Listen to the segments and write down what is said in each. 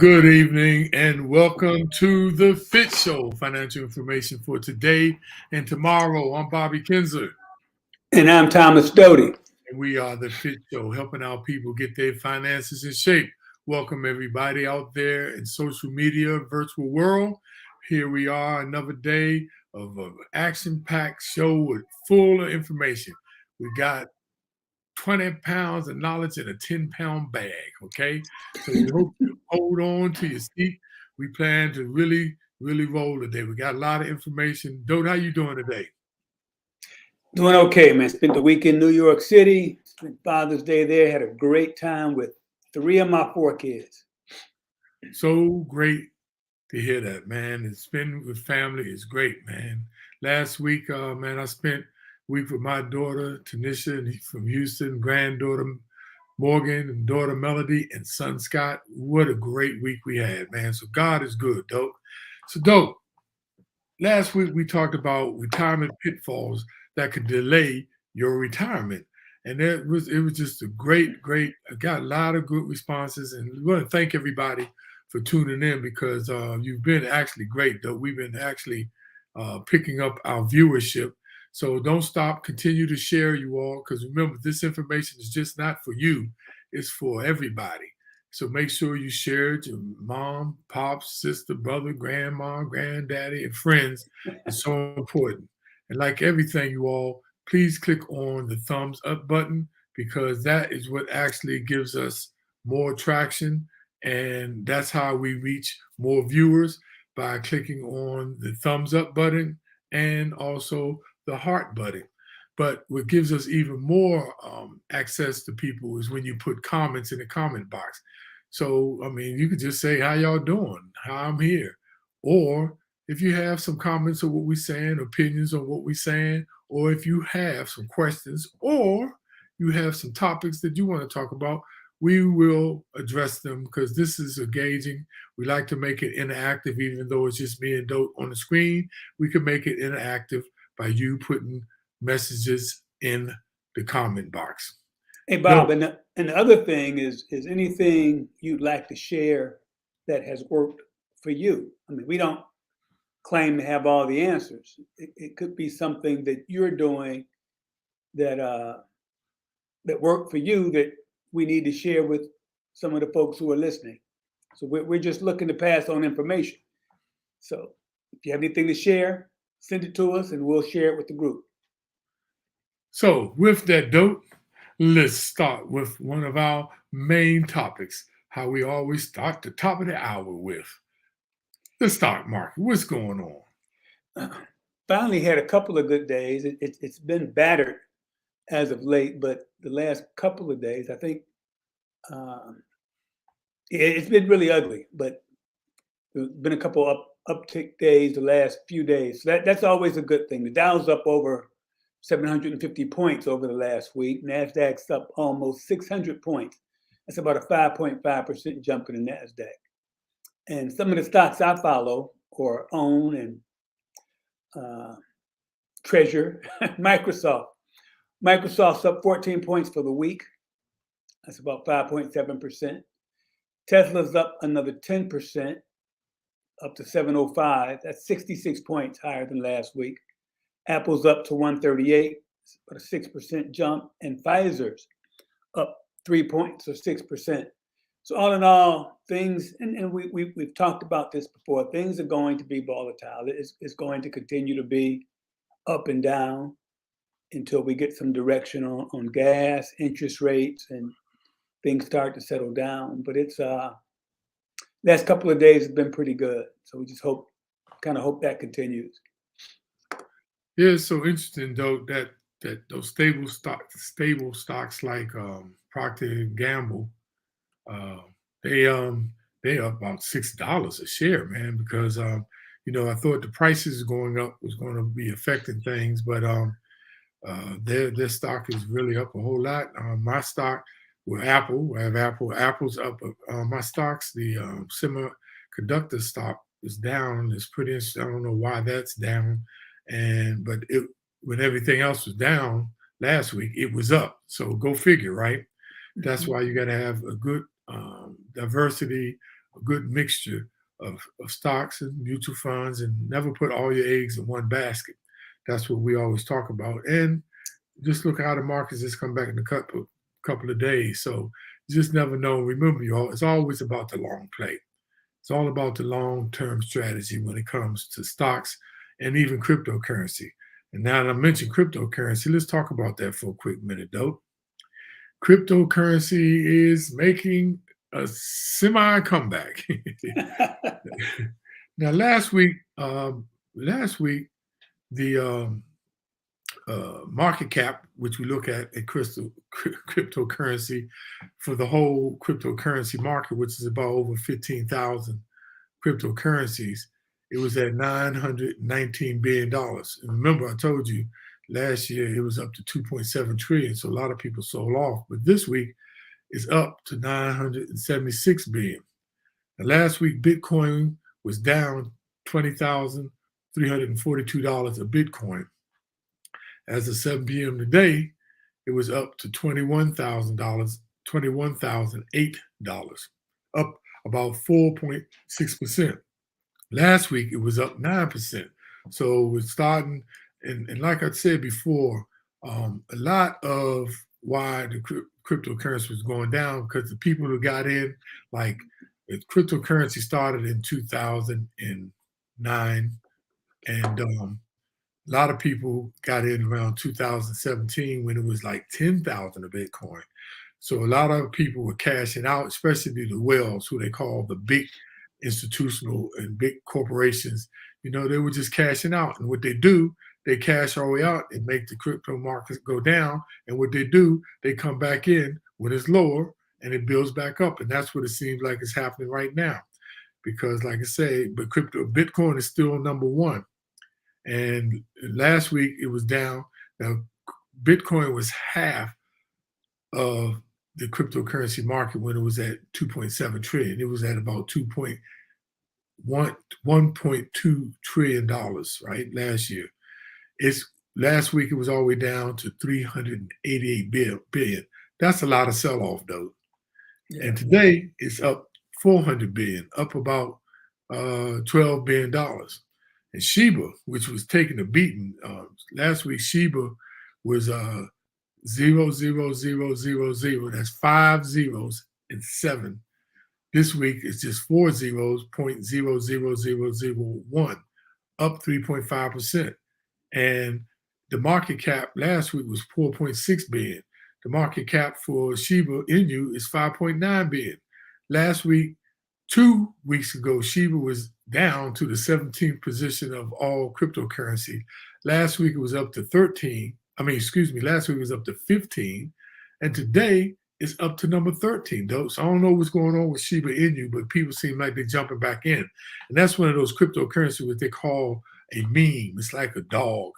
Good evening and welcome to the FITT Show, financial information for today and tomorrow. I'm Bobby Kinzer, And I'm Thomas Doty. and we are the FITT Show, helping our people get their finances in shape. Welcome everybody out there in social media, virtual world. Here we are, another day of an action-packed show with full of information. We got 20 pounds of knowledge in a 10-pound bag, okay? So we hope you hold on to your seat. We plan to really roll today. We got a lot of information. Dote, how you doing today? Doing okay, man. Spent the week in New York City. Spent Father's Day there. Had a great time with 3 of my 4 kids. So great to hear that, man. And spending with family is great, man. Last week, man, I spent a week with my daughter, Tanisha, from Houston, granddaughter Morgan, and daughter Melody, and son Scott. What a great week we had, man. So God is good, Dope. So, Dope, last week we talked about retirement pitfalls that could delay your retirement. And it was just a great. I got a lot of good responses, and we want to thank everybody for tuning in because you've been actually great, though. We've been actually picking up our viewership. So don't stop. Continue to share, you all, because remember, this information is just not for you. It's for everybody. So make sure you share it to mom, pops, sister, brother, grandma, granddaddy, and friends. It's so important. And like everything, you all, please click on the thumbs up button because that is what actually gives us more traction. And that's how we reach more viewers by clicking on the thumbs up button and also the heart button. But what gives us even more access to people is when you put comments in the comment box. So, I mean, you could just say, how y'all doing? How I'm here. Or if you have some comments on what we're saying, opinions on what we're saying, or if you have some questions, or you have some topics that you want to talk about, we will address them because this is engaging. We like to make it interactive, even though it's just me and Dote on the screen. We can make it interactive by you putting messages in the comment box. Hey, Bob, and the other thing is anything you'd like to share that has worked for you? I mean, we don't claim to have all the answers. It could be something that you're doing that that worked for you that we need to share with some of the folks who are listening. So we're just looking to pass on information. So if you have anything to share, send it to us and we'll share it with the group. So with that, Dote, let's start with one of our main topics, how we always start the top of the hour with the stock market. What's going on? Finally had a couple of good days. It's been battered as of late, but the last couple of days, I think it's been really ugly, but there's been a couple uptick days the last few days. So that's always a good thing. The Dow's up over 750 points over the last week. NASDAQ's up almost 600 points. That's about a 5.5% jump in the NASDAQ. And some of the stocks I follow or own and treasure, Microsoft. Microsoft's up 14 points for the week. That's about 5.7%. Tesla's up another 10%, up to 705. That's 66 points higher than last week. Apple's up to 138, about a 6% jump. And Pfizer's up 3 points or 6%. So all in all, things, and we've talked about this before, things are going to be volatile. It's going to continue to be up and down until we get some direction on gas, interest rates, and things start to settle down. But it's last couple of days have been pretty good. So we just hope that continues. Yeah, it's so interesting though that those stable stocks like Procter and Gamble, they up about $6 a share, man, because I thought the prices going up was going to be affecting things, but their stock is really up a whole lot. My stock with Apple, I have Apple. Apple's up. My stocks, the semiconductor stock is down. It's pretty interesting. I don't know why that's down, but when everything else was down last week, it was up. So go figure, right? That's why you got to have a good diversity a good mixture of stocks and mutual funds, and never put all your eggs in one basket. That's what we always talk about. And just look how the markets just come back in a couple of days. So you just never know. Remember, y'all, it's always about the long play. It's all about the long-term strategy when it comes to stocks and even cryptocurrency. And now that I mentioned cryptocurrency, let's talk about that for a quick minute, though. Cryptocurrency is making a semi comeback. Now, last week, the market cap, which we look at cryptocurrency for the whole cryptocurrency market, which is about over 15,000 cryptocurrencies, it was at $919 billion. And remember, I told you last year it was up to 2.7 trillion. So a lot of people sold off. But this week it's up to 976 billion. And last week, Bitcoin was down $20,342 a Bitcoin. As of 7 p.m. today, it was up to $21,000, $21,008, up about 4.6%. Last week, it was up 9%. So we're starting, and like I said before, a lot of why the cryptocurrency was going down, because the people who got in, like cryptocurrency started in 2009, and a lot of people got in around 2017 when it was like 10,000 a Bitcoin. So a lot of people were cashing out, especially the whales, who they call the big institutional and big corporations. You know, they were just cashing out. And what they do, they cash all the way out and make the crypto markets go down. And what they do, they come back in when it's lower and it builds back up. And that's what it seems like is happening right now. Because like I say, but Bitcoin is still number one. And last week it was down. Now, Bitcoin was half of the cryptocurrency market when it was at 2.7 trillion. It was at about 1.2 trillion dollars, right? Last year. Last week it was all the way down to 388 billion. That's a lot of sell-off, though. Yeah. And today it's up 400 billion, up about $12 billion. And Shiba, which was taking a beating, last week Shiba was 0.0000. That's 5 zeros and 7. This week it's just 4 zeros, 0.00001, up 3.5%. And the market cap last week was 4.6 billion. The market cap for Shiba Inu is 5.9 billion. Last week, 2 weeks ago, Shiba was down to the 17th position of all cryptocurrency. Last week it was up to 13. Last week it was up to 15. And today it's up to number 13, though. So I don't know what's going on with Shiba Inu, but people seem like they're jumping back in. And that's one of those cryptocurrencies what they call a meme. It's like a dog.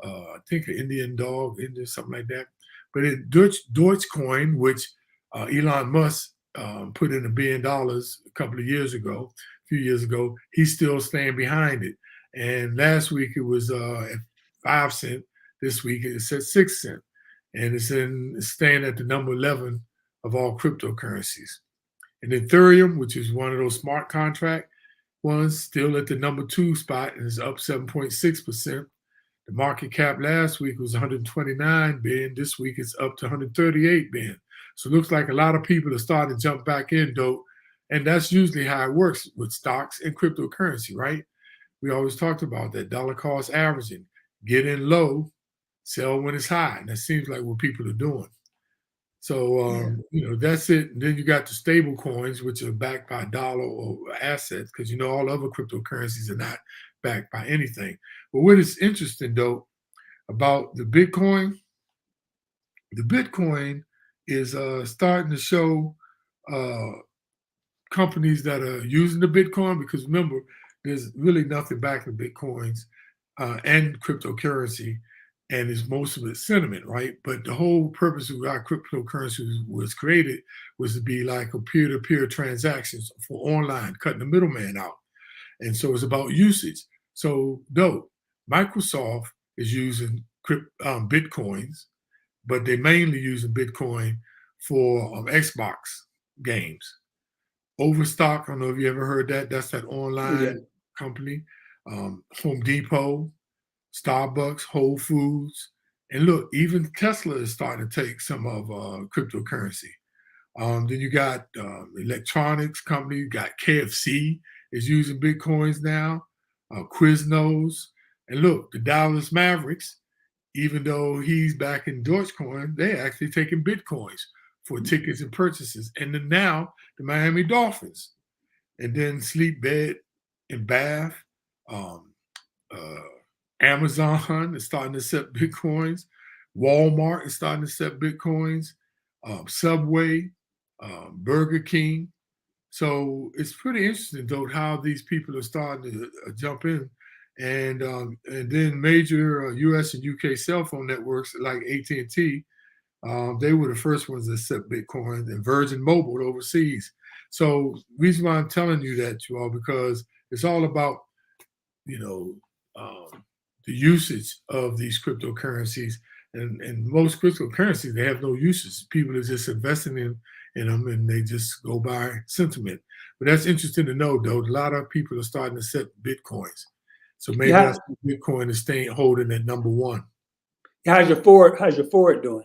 I think an Indian dog, something like that. But in Dogecoin, which Elon Musk put in $1 billion a few years ago, he's still staying behind it. And last week it was at 5 cents. This week it's at 6 cents. And it's staying at the number 11 of all cryptocurrencies. And Ethereum, which is one of those smart contract ones, still at the number 2 spot and is up 7.6%. The market cap last week was 129 billion. This week it's up to 138 billion. So it looks like a lot of people are starting to jump back in, though. And that's usually how it works with stocks and cryptocurrency, right? We always talked about that dollar cost averaging. Get in low, sell when it's high. And that seems like what people are doing. So, that's it. And then you got the stable coins, which are backed by dollar or assets, because, all other cryptocurrencies are not backed by anything. But what is interesting, though, about the Bitcoin is starting to show companies that are using the Bitcoin, because remember, there's really nothing backing Bitcoins and cryptocurrency, and it's most of it sentiment, right? But the whole purpose of why cryptocurrency was created was to be like a peer-to-peer transactions for online, cutting the middleman out. And so it's about usage. So though Microsoft is using Bitcoins, but they're mainly using Bitcoin for Xbox games. Overstock, I don't know if you ever heard that. That's that Yeah. online company. Home Depot, Starbucks, Whole Foods, and look, even Tesla is starting to take some of cryptocurrency. Then you got electronics company. You got KFC is using Bitcoins now. Quiznos, and look, the Dallas Mavericks, even though he's back in Dogecoin, they're actually taking Bitcoins for tickets and purchases. And then now the Miami Dolphins, and then sleep, bed, and bath. Um, uh, Amazon is starting to accept Bitcoins. Walmart is starting to accept Bitcoins. Subway, Burger King. So it's pretty interesting, though, how these people are starting to jump in. And then major U.S. and U.K. cell phone networks like AT&T, they were the first ones to accept Bitcoin, and Virgin Mobile overseas. So reason why I'm telling you that, you all, because it's all about, you know, the usage of these cryptocurrencies. And most cryptocurrencies, they have no uses. People are just investing in them, and they just go by sentiment. But that's interesting to know, though. A lot of people are starting to set Bitcoins. So maybe Yeah. that's why Bitcoin is staying holding at number one. How's your Ford doing?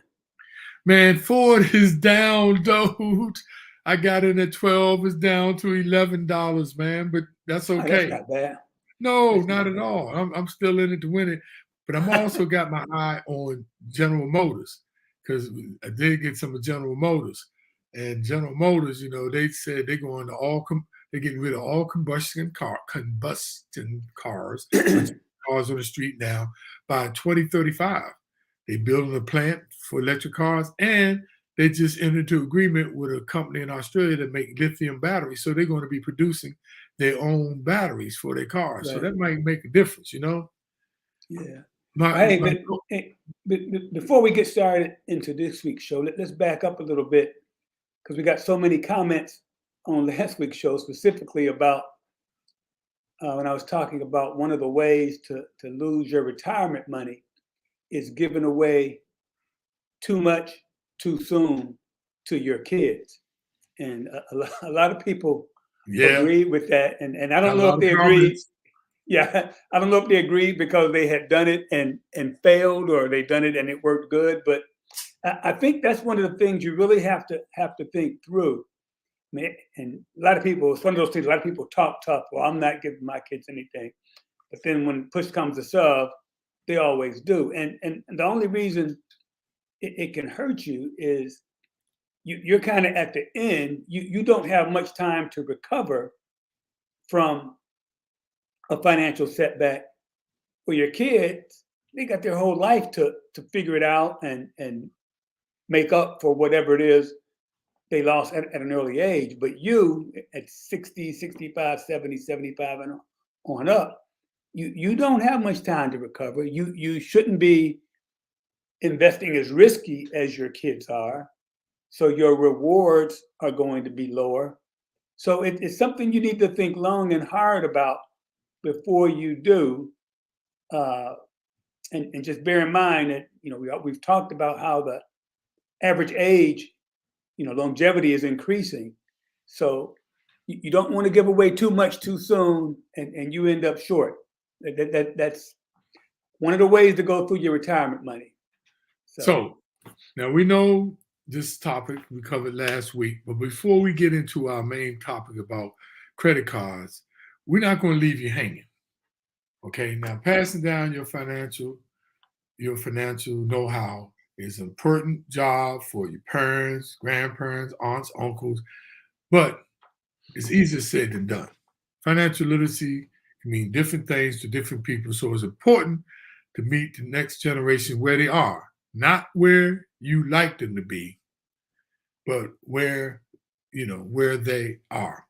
Man, Ford is down, dude. I got in at 12, it's down to $11, man. But that's Oh, that's okay. not bad. No, That's not not at bad. all. I'm still in it to win it, but I'm also got my eye on General Motors, because I did get some of General Motors, and General Motors, they said they're going to they're getting rid of all combustion cars, electric cars on the street now by 2035. They building a plant for electric cars, and they just entered into agreement with a company in Australia that make lithium batteries. So they're going to be producing their own batteries for their cars. So Right. that might make a difference, Yeah. My, Hey, my but before we get started into this week's show, let's back up a little bit, because we got so many comments on last week's show, specifically about when I was talking about one of the ways to lose your retirement money is giving away too much too soon to your kids. And a lot of people yeah, agreed with that. And I got don't a know lot if of they agreed. comments. Yeah, I don't know if they agreed because they had done it and failed, or they done it and it worked good. But I think that's one of the things you really have to think through. And a lot of people, it's one of those things. A lot of people talk tough. Well, I'm not giving my kids anything. But then when push comes to shove, they always do. And the only reason it can hurt you is you're kind of at the end. You don't have much time to recover from a financial setback. For your kids, they got their whole life to figure it out and make up for whatever it is they lost at an early age. But you at 60, 65, 70, 75 and on up, you don't have much time to recover. You shouldn't be investing as risky as your kids are. So your rewards are going to be lower. So it's something you need to think long and hard about before you do. And just bear in mind that we've talked about how the average age, longevity is increasing. So you don't want to give away too much too soon, and you end up short. That's one of the ways to go through your retirement money. So now we know this topic we covered last week, but before we get into our main topic about credit cards, we're not going to leave you hanging. Okay, now passing down your financial know-how is an important job for your parents, grandparents, aunts, uncles, but it's easier said than done. Financial literacy can mean different things to different people, so it's important to meet the next generation where they are, not where you like them to be, but where they are.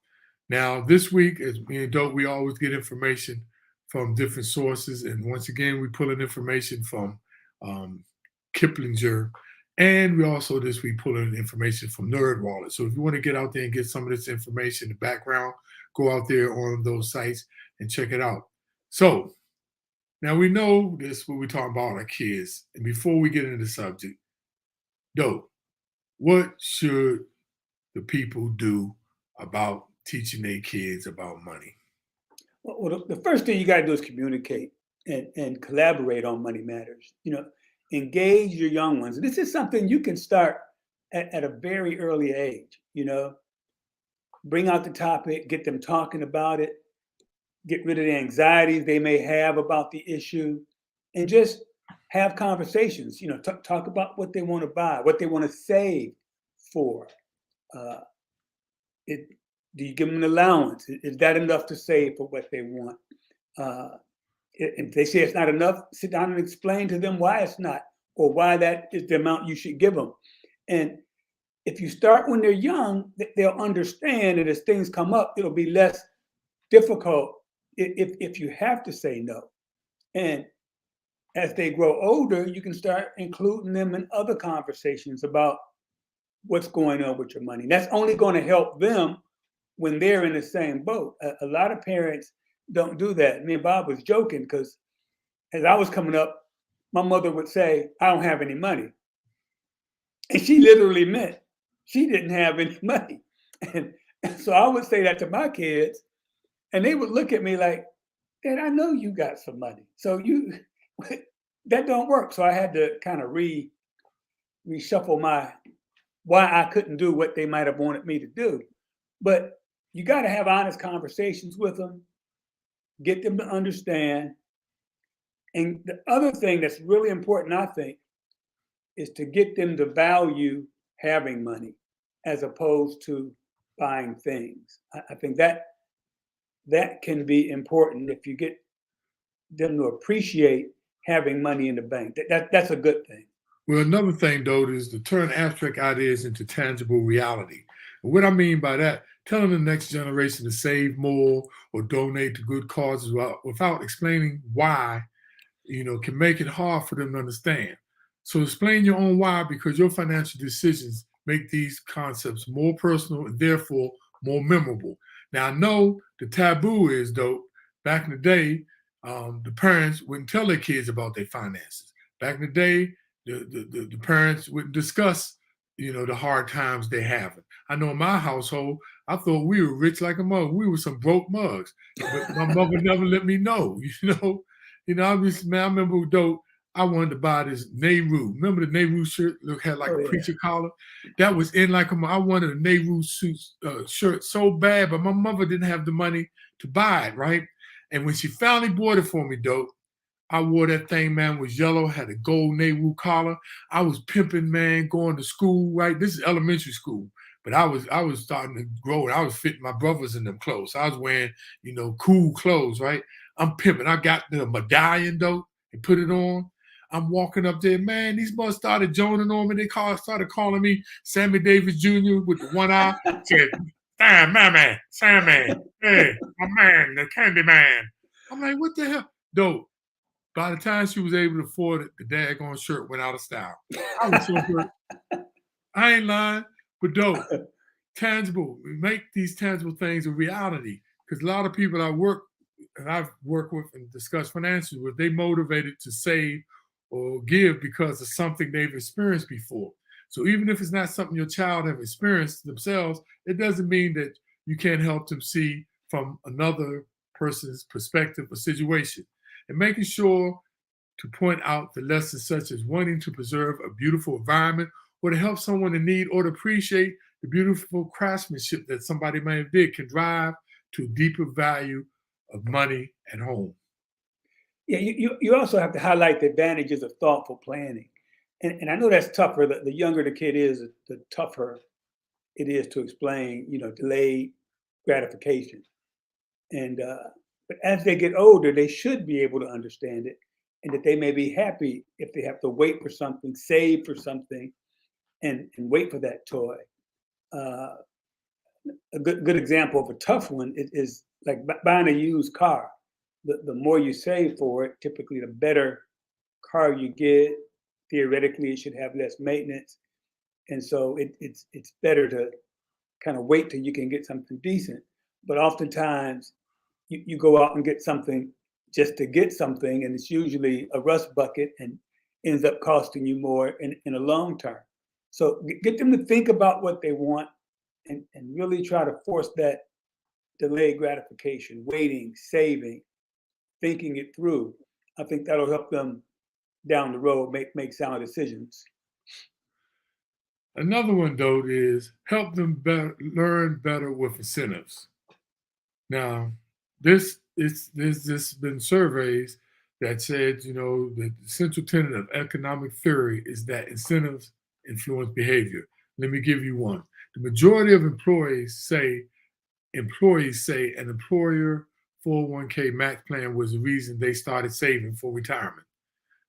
Now, this week, as me and Dope, we always get information from different sources, and once again, we pull in information from um, Kiplinger, and we also this week pull in information from NerdWallet. So if you want to get out there and get some of this information, the background, go out there on those sites and check it out. So now we know this when we talk about our kids, and before we get into the subject, Dope, what should the people do about teaching their kids about money? Well, the first thing you got to do is communicate and collaborate on money matters. Engage your young ones. This is something you can start at a very early age. Bring out the topic, get them talking about it, get rid of the anxieties they may have about the issue, and just have conversations. Talk about what they want to buy, what they want to save for. Do you give them an allowance? Is that enough to save for what they want? If they say it's not enough, sit down and explain to them why it's not, or why that is the amount you should give them. And if you start when they're young, they'll understand, and as things come up, it'll be less difficult if you have to say no. And as they grow older, you can start including them in other conversations about what's going on with your money. And that's only going to help them when they're in the same boat. A lot of parents don't do that. Me and Bob was joking because as I was coming up, my mother would say, "I don't have any money." And she literally meant she didn't have any money. And so I would say that to my kids, and they would look at me like, "Dad, I know you got some money. So that don't work." So I had to kind of reshuffle why I couldn't do what they might have wanted me to do. But you got to have honest conversations with them, get them to understand. And the other thing that's really important, I think, is to get them to value having money as opposed to buying things. I think that can be important if you get them to appreciate having money in the bank. That's a good thing. Well, another thing, though, is to turn abstract ideas into tangible reality. And what I mean by that, telling the next generation to save more or donate to good causes without explaining why, can make it hard for them to understand. So explain your own why, because your financial decisions make these concepts more personal and therefore more memorable. Now, I know the taboo is, though, back in the day, the parents wouldn't tell their kids about their finances. Back in the day, the parents wouldn't discuss, the hard times they're having. I know in my household, I thought we were rich like a mug. We were some broke mugs, but my mother never let me know. I remember though I wanted to buy this Nehru. Remember the Nehru shirt? Look, had like a preacher collar. That was in like I wanted a Nehru shirt so bad, but my mother didn't have the money to buy it, right? And when she finally bought it for me, though, I wore that thing, man, was yellow, had a gold Nehru collar. I was pimping, man, going to school, right? This is elementary school. But I was starting to grow and I was fitting my brothers in them clothes. So I was wearing, cool clothes, right? I'm pimping. I got the medallion, though, and put it on. I'm walking up there, man, these boys started joining on me. They started calling me Sammy Davis Jr. with the one eye. Said, "Damn, my man, Sammy, hey, my man, the candy man." I'm like, what the hell? Dope. By the time she was able to afford it, the daggone shirt went out of style. I was so hurt. I ain't lying, but dope. Tangible. Make these tangible things a reality. Because a lot of people I've worked with and discussed financially with, they motivated to save or give because of something they've experienced before. So even if it's not something your child have experienced themselves, it doesn't mean that you can't help them see from another person's perspective or situation. And making sure to point out the lessons such as wanting to preserve a beautiful environment or to help someone in need or to appreciate the beautiful craftsmanship that somebody may have did can drive to a deeper value of money at home. Yeah, you also have to highlight the advantages of thoughtful planning. And I know that's tougher. The younger the kid is, the tougher it is to explain, delayed gratification. And but as they get older, they should be able to understand it, and that they may be happy if they have to wait for something, save for something, and wait for that toy. A good example of a tough one is like buying a used car. The more you save for it, typically the better car you get. Theoretically, it should have less maintenance, and so it's better to kind of wait till you can get something decent. But oftentimes, you go out and get something just to get something, and it's usually a rust bucket and ends up costing you more in a long term. So get them to think about what they want and really try to force that delayed gratification, waiting, saving, thinking it through. I think that'll help them down the road make sound decisions. Another one, though, is help them learn better with incentives. Now, there's been surveys that said, the central tenet of economic theory is that incentives influence behavior. Let me give you one. The majority of employees say an employer 401k match plan was the reason they started saving for retirement.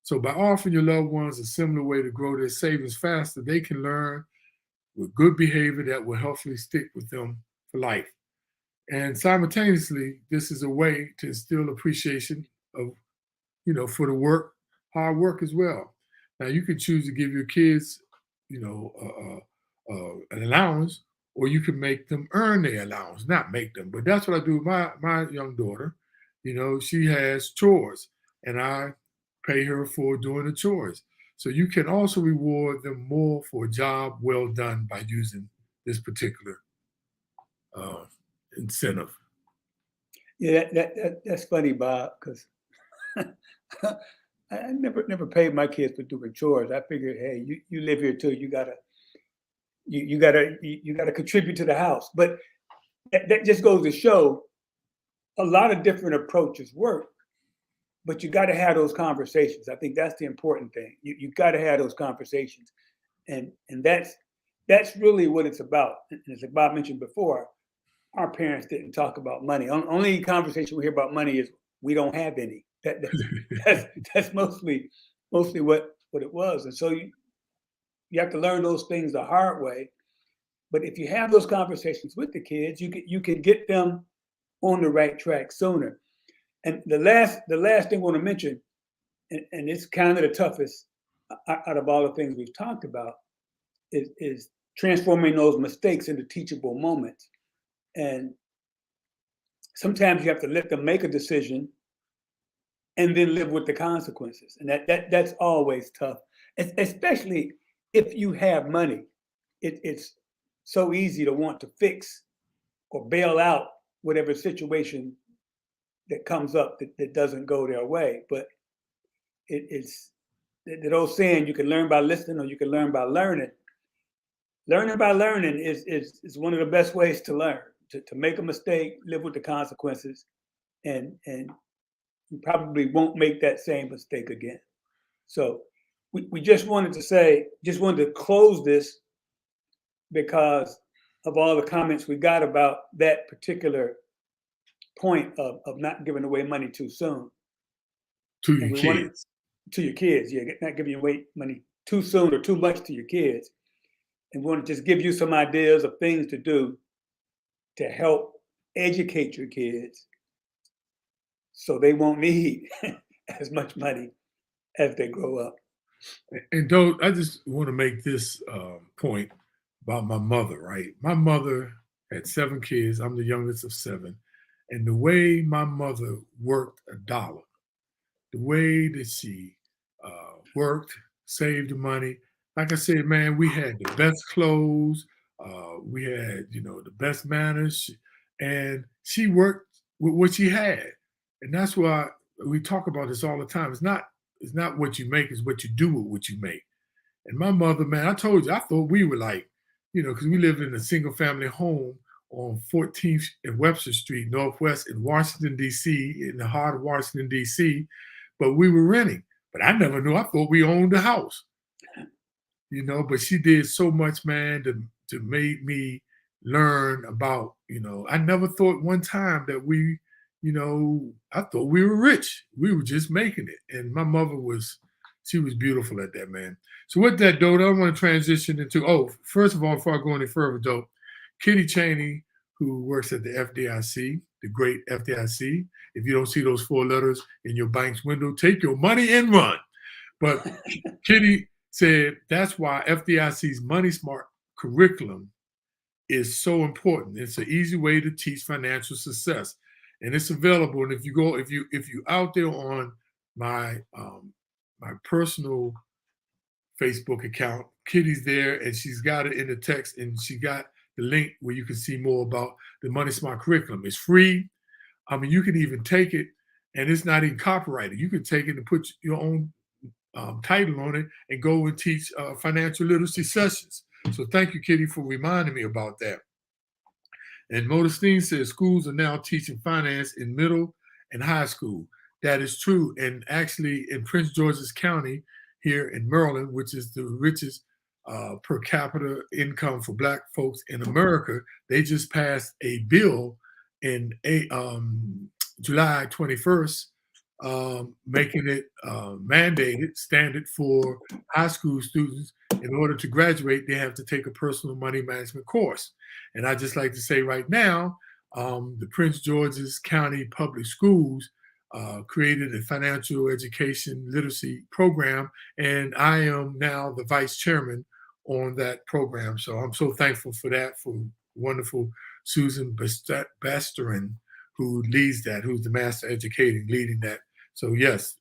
So by offering your loved ones a similar way to grow their savings faster, they can learn with good behavior that will hopefully stick with them for life. And simultaneously, this is a way to instill appreciation of, for the hard work as well. Now, you can choose to give your kids, an allowance, or you can make them earn their allowance, not make them. But that's what I do with my young daughter. She has chores, and I pay her for doing the chores. So you can also reward them more for a job well done by using this particular incentive. Yeah, that's funny, Bob, because I never paid my kids for doing chores. I figured, hey, you live here too. You gotta contribute to the house. But that just goes to show a lot of different approaches work. But you got to have those conversations. I think that's the important thing. You got to have those conversations, and that's really what it's about. And as Bob mentioned before, our parents didn't talk about money. Only conversation we hear about money is we don't have any. That's mostly what it was. And so you have to learn those things the hard way. But if you have those conversations with the kids, you can get them on the right track sooner. And the last thing I want to mention, and it's kind of the toughest out of all the things we've talked about, is transforming those mistakes into teachable moments. And sometimes you have to let them make a decision and then live with the consequences. And that's always tough, especially if you have money. It's so easy to want to fix or bail out whatever situation that comes up that doesn't go their way. But it's that old saying, you can learn by listening or you can learn by learning. Learning by learning is one of the best ways to learn. To make a mistake, live with the consequences, and you probably won't make that same mistake again. So we just wanted to close this because of all the comments we got about that particular point of not giving away money too soon. To your kids. To your kids, yeah, not giving away money too soon or too much to your kids. And we want to just give you some ideas of things to do to help educate your kids so they won't need as much money as they grow up. And though I just want to make this point about my mother, right? My mother had 7 kids. I'm the youngest of 7. And the way my mother worked a dollar, the way that she worked, saved the money. Like I said, man, we had the best clothes. We had, the best manners. And she worked with what she had. And that's why we talk about this all the time. It's not what you make, it's what you do with what you make. And my mother, man, I told you, I thought we were like, because we lived in a single family home on 14th and Webster Street, Northwest in Washington, D.C., in the heart of Washington, D.C., but we were renting. But I never knew. I thought we owned the house, but she did so much, man, to make me learn about, I never thought one time that we, I thought we were rich. We were just making it. And my mother she was beautiful at that, man. So with that, though, I want to transition into, first of all, before I go any further, though, Kitty Cheney, who works at the FDIC, the great FDIC. If you don't see those 4 letters in your bank's window, take your money and run. But Kitty said that's why FDIC's Money Smart curriculum is so important. It's an easy way to teach financial success, and it's available. And if you out there on my my personal Facebook account, Kitty's there, and she's got it in the text, and she got the link where you can see more about the Money Smart curriculum. It's free. I mean, you can even take it, and it's not even copyrighted. You can take it and put your own title on it and go and teach financial literacy sessions. So thank you, Kitty, for reminding me about that. And Modestine says schools are now teaching finance in middle and high school. That is true. And actually, in Prince George's County here in Maryland, which is the richest per capita income for Black folks in America, they just passed a bill in July 21st, making it mandated standard for high school students. In order to graduate, they have to take a personal money management course. And I just like to say right now, the Prince George's County Public Schools created a financial education literacy program, and I am now the vice chairman on that program. So I'm so thankful for that, for wonderful Susan Basterin, who leads that, who's the master educator leading that. So yes,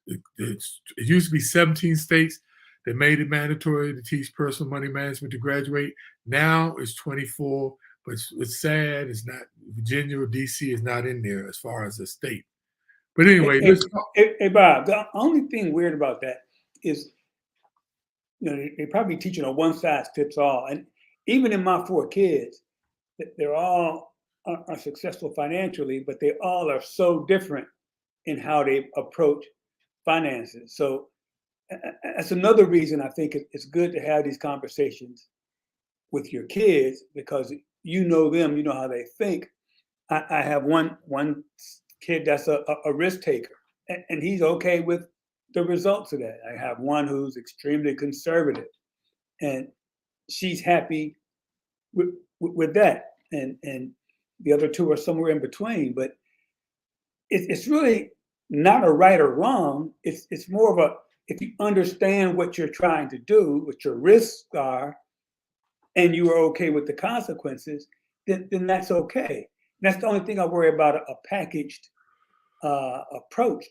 it used to be 17 states that made it mandatory to teach personal money management to graduate. Now it's 24, but it's sad. It's not, Virginia or DC is not in there as far as a state. But anyway, hey, Bob, the only thing weird about that is, they're probably teaching a one size fits all. And even in my 4 kids, they're all are successful financially, but they all are so different in how they approach finances. So that's another reason I think it's good to have these conversations with your kids, because you know them, you know how they think. I have one kid that's a risk taker, and he's okay with the results of that. I have one who's extremely conservative, and she's happy with that. And the other 2 are somewhere in between. But it's really not a right or wrong. It's more of if you understand what you're trying to do, what your risks are, and you are okay with the consequences, then that's okay. And that's the only thing I worry about a packaged approach,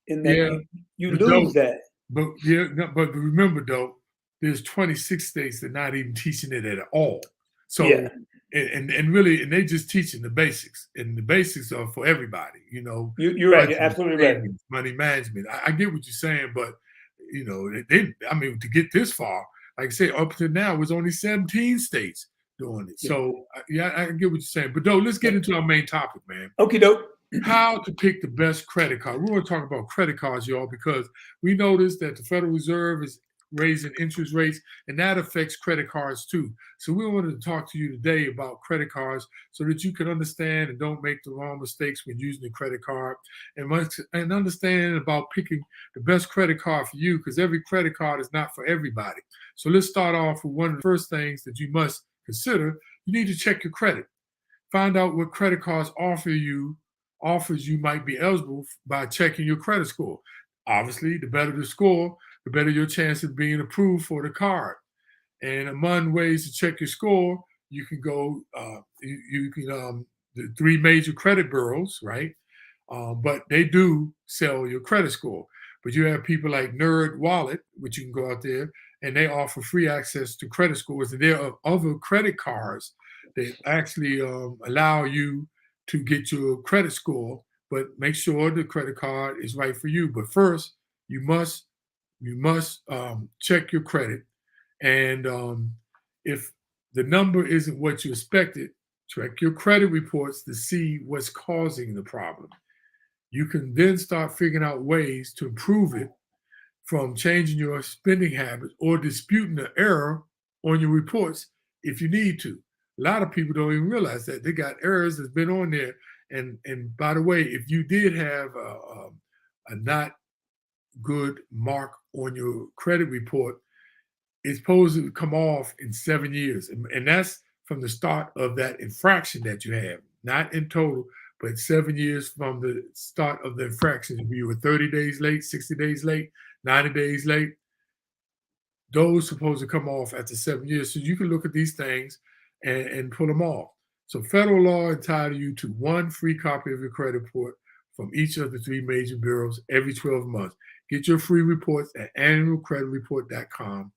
in that you lose that. But remember though, there's 26 states that are not even teaching it at all. So and really, and they just teaching the basics, and the basics are for everybody. You're right. You're absolutely right. Money management. I get what you're saying, but to get this far, like I say, up to now, it was only 17 states doing it. So I get what you're saying. But though, let's get into our main topic, man. Okay, dope. How to pick the best credit card. We want to talk about credit cards, y'all, because we noticed that the Federal Reserve is raising interest rates, and that affects credit cards too. So we wanted to talk to you today about credit cards so that you can understand and don't make the wrong mistakes when using a credit card, and understand about picking the best credit card for you, because every credit card is not for everybody. So let's start off with one of the first things that you must consider. You need to check your credit. Find out what credit cards offers you might be eligible by checking your credit score. Obviously, the better the score, the better your chance of being approved for the card. And among ways to check your score, you can go, the 3 major credit bureaus, right? But they do sell your credit score. But you have people like Nerd Wallet, which you can go out there, and they offer free access to credit scores. And there are other credit cards that actually allow you to get your credit score, but make sure the credit card is right for you. But first, you must check your credit. And if the number isn't what you expected, check your credit reports to see what's causing the problem. You can then start figuring out ways to improve it, from changing your spending habits or disputing the error on your reports if you need to. A lot of people don't even realize that they got errors that's been on there. And by the way, if you did have a not good mark on your credit report, it's supposed to come off in 7 years. And that's from the start of that infraction that you have, not in total, but 7 years from the start of the infraction. If you were 30 days late, 60 days late, 90 days late, those supposed to come off after 7 years. So you can look at these things and pull them off. So federal law entitles you to 1 free copy of your credit report from each of the 3 major bureaus every 12 months. Get your free reports at annualcreditreport.com.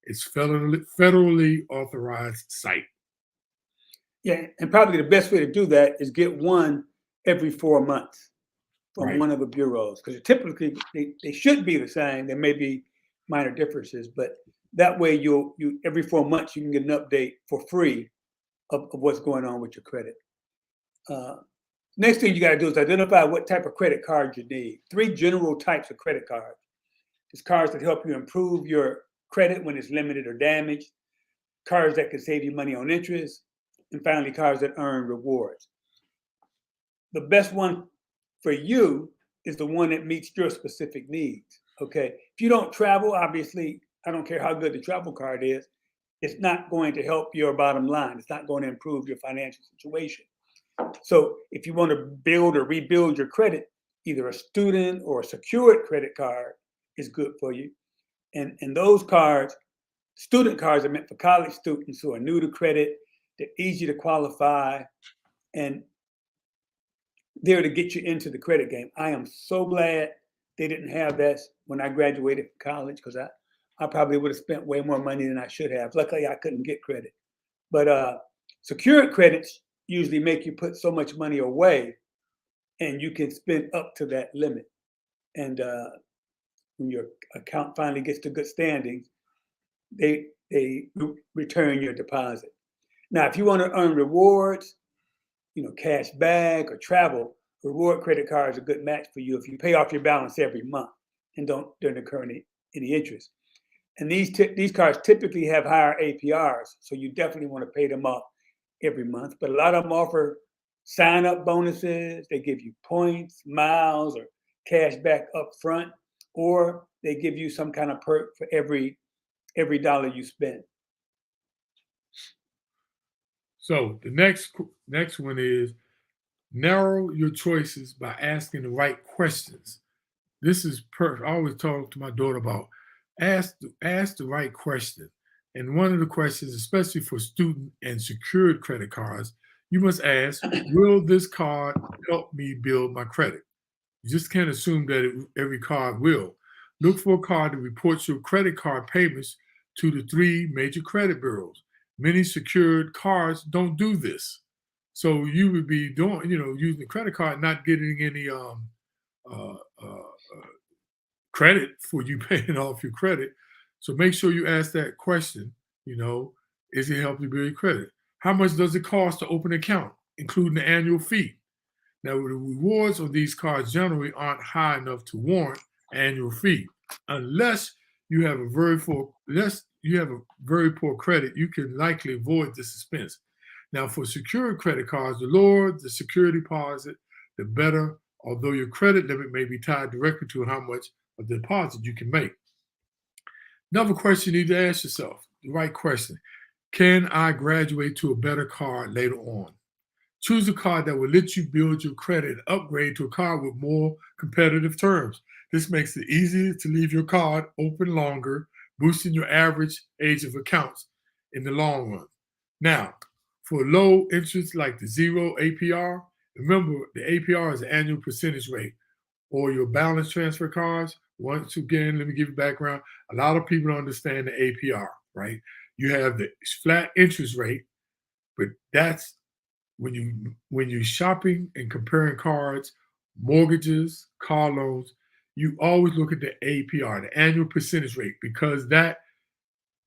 It's federally authorized site. Yeah, and probably the best way to do that is get one every 4 months from one of the bureaus, because typically they should be the same. There may be minor differences, but that way you every 4 months you can get an update for free of what's going on with your credit. Next thing you got to do is identify what type of credit card you need. 3 general types of credit cards. There's cards that help you improve your credit when it's limited or damaged, cards that can save you money on interest, and finally, cards that earn rewards. The best one for you is the one that meets your specific needs, okay? If you don't travel, obviously, I don't care how good the travel card is, it's not going to help your bottom line. It's not going to improve your financial situation. So if you want to build or rebuild your credit, either a student or a secured credit card is good for you. And those cards, student cards, are meant for college students who are new to credit. They're easy to qualify, and they're to get you into the credit game. I am so glad they didn't have that when I graduated from college, because I probably would have spent way more money than I should have. Luckily, I couldn't get credit. But secured credits usually make you put so much money away, and you can spend up to that limit. And when your account finally gets to good standing, they return your deposit. Now, if you want to earn rewards, cash back or travel, reward credit cards are a good match for you if you pay off your balance every month and don't incur any interest. And these cards typically have higher APRs, so you definitely want to pay them off every month. But a lot of them offer sign-up bonuses. They give you points, miles, or cash back up front, or they give you some kind of perk for every dollar you spend. So the next one is narrow your choices by asking the right questions. This is perfect. I always talk to my daughter about ask the right question. And one of the questions, especially for student and secured credit cards, you must ask, will this card help me build my credit? You just can't assume that every card will. Look for a card that reports your credit card payments to the 3 major credit bureaus. Many secured cards don't do this. So you would be doing, using the credit card, not getting any credit for you paying off your credit. So make sure you ask that question, is it helping you build your credit? How much does it cost to open an account, including the annual fee? Now, the rewards on these cards generally aren't high enough to warrant annual fee. Unless you have a very poor credit, you can likely avoid this expense. Now, for secured credit cards, the lower the security deposit, the better, although your credit limit may be tied directly to how much of the deposit you can make. Another question you need to ask yourself, the right question: can I graduate to a better card later on? Choose a card that will let you build your credit and upgrade to a card with more competitive terms. This makes it easier to leave your card open longer, boosting your average age of accounts in the long run. Now, for low interest like the 0 APR, remember the APR is the annual percentage rate, or your balance transfer cards. Once again, let me give you background. A lot of people don't understand the APR, right? You have the flat interest rate, but that's when you're shopping and comparing cards, mortgages, car loans, you always look at the APR, the annual percentage rate, because that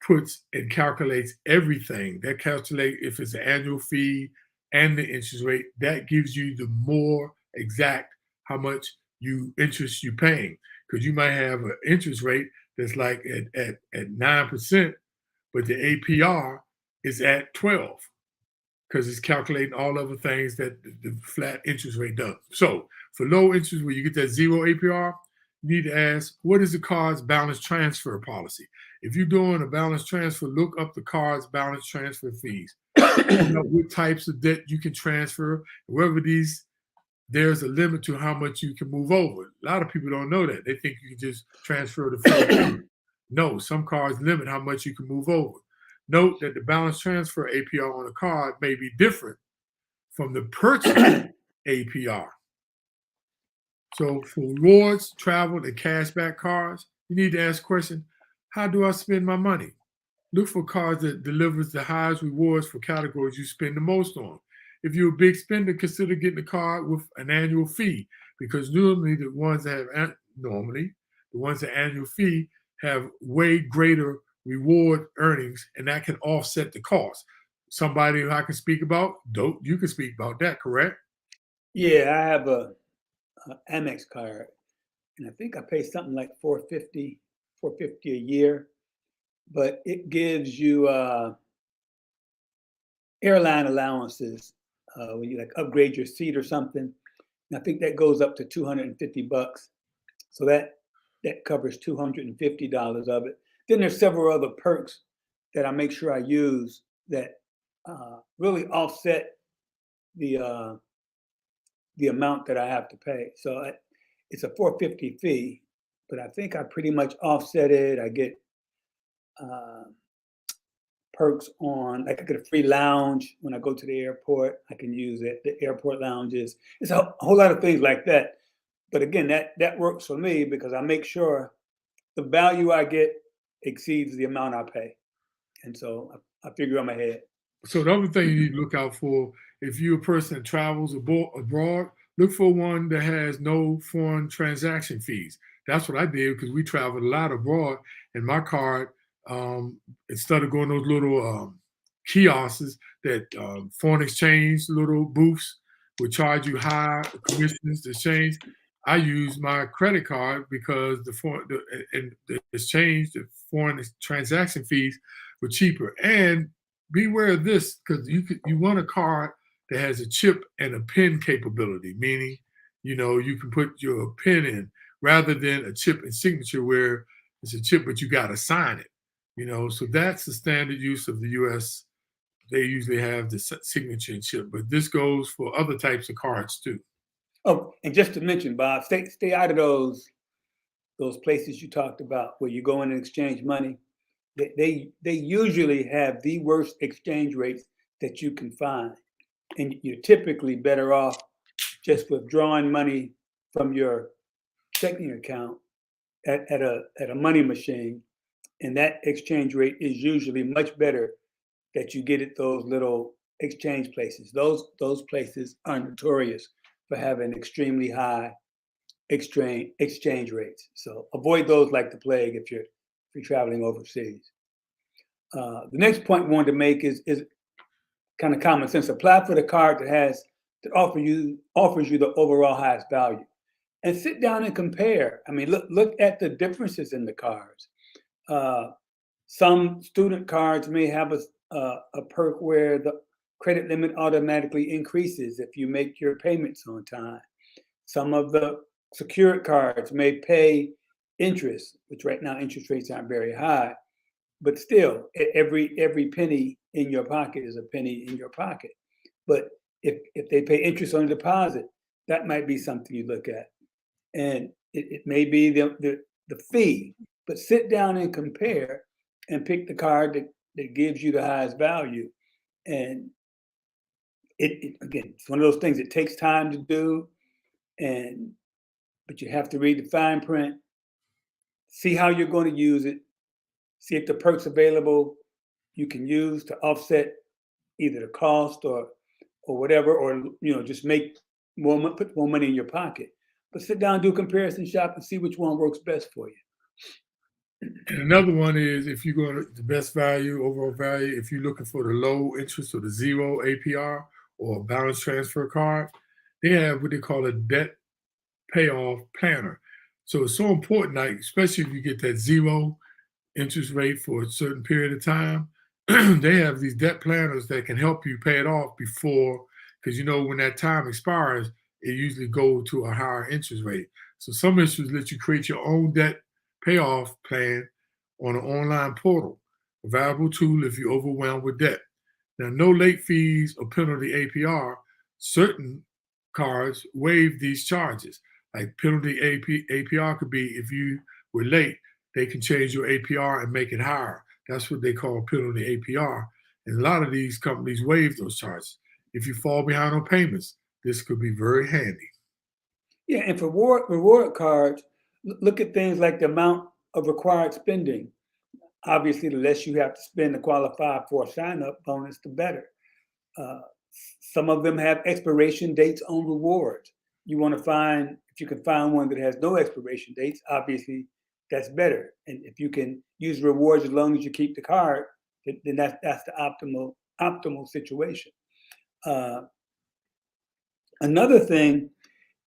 puts and calculates everything. That calculates if it's an annual fee and the interest rate. That gives you the more exact how much interest you're paying. Because you might have an interest rate that's like at 9%, but the APR is at 12. Because it's calculating all other things that the flat interest rate does. So for low interest, where you get that 0 APR, you need to ask, what is the card's balance transfer policy? If you're doing a balance transfer, look up the card's balance transfer fees. What types of debt you can transfer. Wherever there's a limit to how much you can move over. A lot of people don't know that. They think you can just transfer the full. No, some cards limit how much you can move over. Note that the balance transfer APR on a card may be different from the purchase APR. So for rewards, travel, and cashback cards, you need to ask the question, how do I spend my money? look for cards that delivers the highest rewards for categories you spend the most on. If you're a big spender, consider getting a card with an annual fee because normally the ones that annual fee have way greater reward earnings, and that can offset the cost. Somebody who I can speak about, you can speak about that, correct? Yeah, I have a Amex card, and I think I pay something like $450 a year, but it gives you airline allowances when you like upgrade your seat or something. And I think that goes up to $250. So that covers $250 of it. Then there's several other perks that I make sure I use that really offset the amount that I have to pay. So it's a $450 fee, but I think I pretty much offset it. I get perks on, like I get a free lounge when I go to the airport. I can use it, the airport lounges. It's a whole lot of things like that. But again, that works for me because I make sure the value I get exceeds the amount I pay. And so I figure I'm ahead. So the other thing you need to look out for, if you're a person that travels abroad, look for one that has no foreign transaction fees. That's what I did because we traveled a lot abroad, and my card, instead of going those little kiosks that foreign exchange little booths would charge you high commissions to exchange, I use my credit card because the exchange, the foreign transaction fees were cheaper. And beware of this because you want a card that has a chip and a pin capability, meaning you can put your pin in rather than a chip and signature where it's a chip but you got to sign it. So that's the standard use of the U.S. They usually have the signature and chip, but this goes for other types of cards too. Oh, and just to mention, Bob, stay out of those places you talked about where you go in and exchange money. They usually have the worst exchange rates that you can find, and you're typically better off just withdrawing money from your checking account at a money machine, and that exchange rate is usually much better that you get at those little exchange places. Those places are notorious for having extremely high exchange rates. So avoid those like the plague if you're traveling overseas. The next point we wanted to make is kind of common sense. Apply for the card that offers you the overall highest value, and sit down and compare. I mean, look at the differences in the cards. Some student cards may have a perk where the credit limit automatically increases if you make your payments on time. Some of the secured cards may pay interest, which right now interest rates aren't very high, but still every penny in your pocket is a penny in your pocket. But if they pay interest on a deposit, that might be something you look at. And it may be the fee, but sit down and compare and pick the card that gives you the highest value. And again, it's one of those things it takes time to do, but you have to read the fine print, see how you're going to use it, see if the perks available you can use to offset either the cost or whatever, or just put more money in your pocket. But sit down, do a comparison shop, and see which one works best for you. And another one is if you go to the best value, overall value, if you're looking for the low interest or the zero APR or balance transfer card, they have what they call a debt payoff planner. So it's so important, like especially if you get that zero interest rate for a certain period of time, they have these debt planners that can help you pay it off before, because when that time expires, it usually goes to a higher interest rate. So some institutions let you create your own debt payoff plan on an online portal, a valuable tool if you're overwhelmed with debt. Now, no late fees or penalty APR. Certain cards waive these charges. Like penalty APR could be if you were late, they can change your APR and make it higher. That's what they call penalty APR. And a lot of these companies waive those charges. If you fall behind on payments, this could be very handy. Yeah, and for reward cards, look at things like the amount of required spending. Obviously, the less you have to spend to qualify for a sign-up bonus, the better. Some of them have expiration dates on rewards. You want to find, if you can find one that has no expiration dates, obviously that's better. And if you can use rewards as long as you keep the card, then that's the optimal situation. Another thing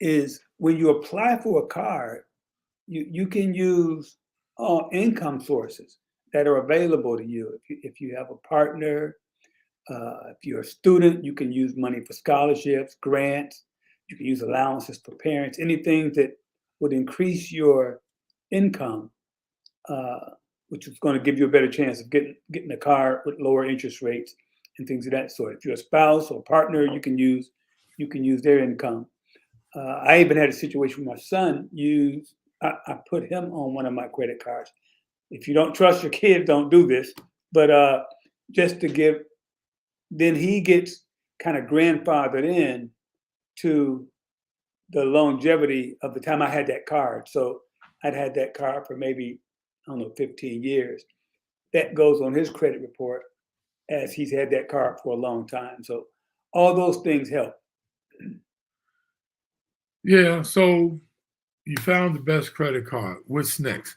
is when you apply for a card, you can use all income sources that are available to you. If you have a partner, if you're a student, you can use money for scholarships, grants. You can use allowances for parents, anything that would increase your income, which is going to give you a better chance of getting a car with lower interest rates and things of that sort. If you're a spouse or partner, you can use their income. I even had a situation where my son I put him on one of my credit cards. If you don't trust your kids, don't do this. But just to give, then he gets kind of grandfathered in to the longevity of the time I had that card. So I'd had that card for maybe, I don't know, 15 years. That goes on his credit report as he's had that card for a long time. So all those things help. Yeah, so you found the best credit card. What's next?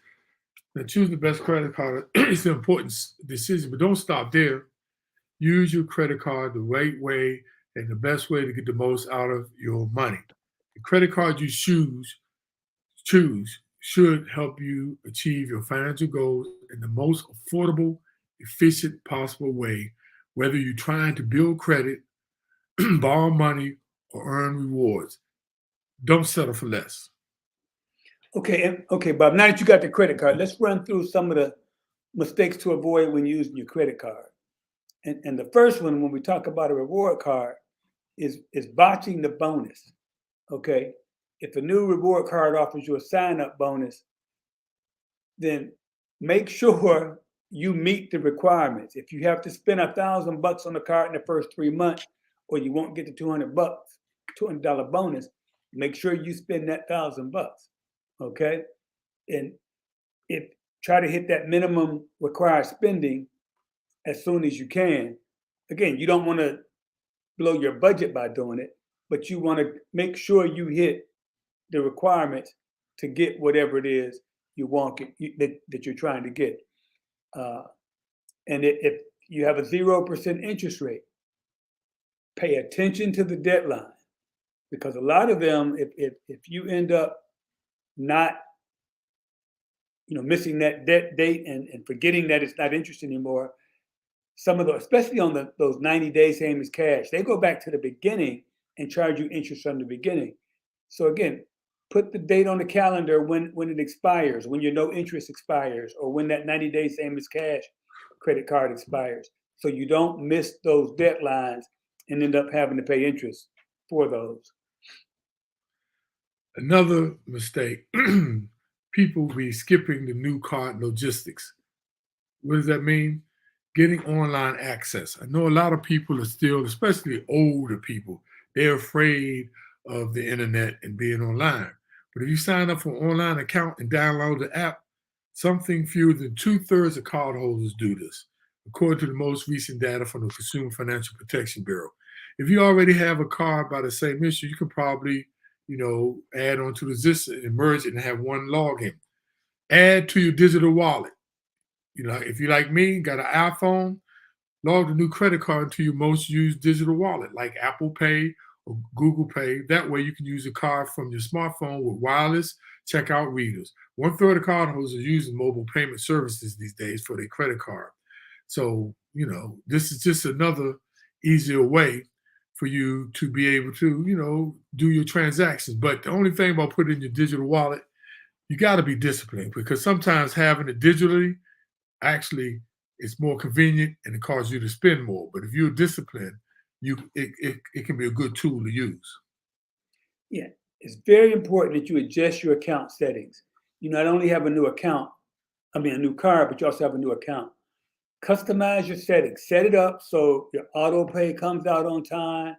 Now, choosing the best credit card is an important decision, but don't stop there. Use your credit card the right way and the best way to get the most out of your money. The credit card you choose should help you achieve your financial goals in the most affordable, efficient possible way, whether you're trying to build credit, borrow money, or earn rewards. Don't settle for less. Okay, Bob. Now that you got the credit card, let's run through some of the mistakes to avoid when using your credit card. And the first one, when we talk about a reward card, is botching the bonus. Okay, if a new reward card offers you a sign-up bonus, then make sure you meet the requirements. If you have to spend $1,000 on the card in the first 3 months, or you won't get the $200 bonus, make sure you spend that $1,000. Okay, and if try to hit that minimum required spending as soon as you can. Again, you don't want to blow your budget by doing it, but you want to make sure you hit the requirements to get whatever it is you want that you're trying to get. And if you have a 0% interest rate, pay attention to the deadline, because a lot of them, if you end up not missing that date and forgetting that it's not interest anymore, some of those, especially on those 90 days same as cash, they go back to the beginning and charge you interest from the beginning. So again, put the date on the calendar when it expires, when your no interest expires, or when that 90 days same as cash credit card expires, so you don't miss those deadlines and end up having to pay interest for those. Another mistake, people be skipping the new card logistics. What does that mean? Getting online access. I know a lot of people are still, especially older people, they're afraid of the internet and being online. But if you sign up for an online account and download the app, something fewer than 2/3 of cardholders do this, according to the most recent data from the Consumer Financial Protection Bureau. If you already have a card by the same issue, you can probably, add on to the system and merge it and have one login. Add to your digital wallet. If you like me, got an iPhone, log the new credit card into your most used digital wallet, like Apple Pay or Google Pay. That way you can use a card from your smartphone with wireless checkout readers. 1/3 of cardholders are using mobile payment services these days for their credit card. So, this is just another easier way for you to be able to, do your transactions. But the only thing about putting in your digital wallet, you got to be disciplined, because sometimes having it digitally, actually, it's more convenient and it causes you to spend more. But if you're disciplined, it can be a good tool to use. Yeah, it's very important that you adjust your account settings. You not only have a new card, but you also have a new account. Customize your settings. Set it up so your auto pay comes out on time,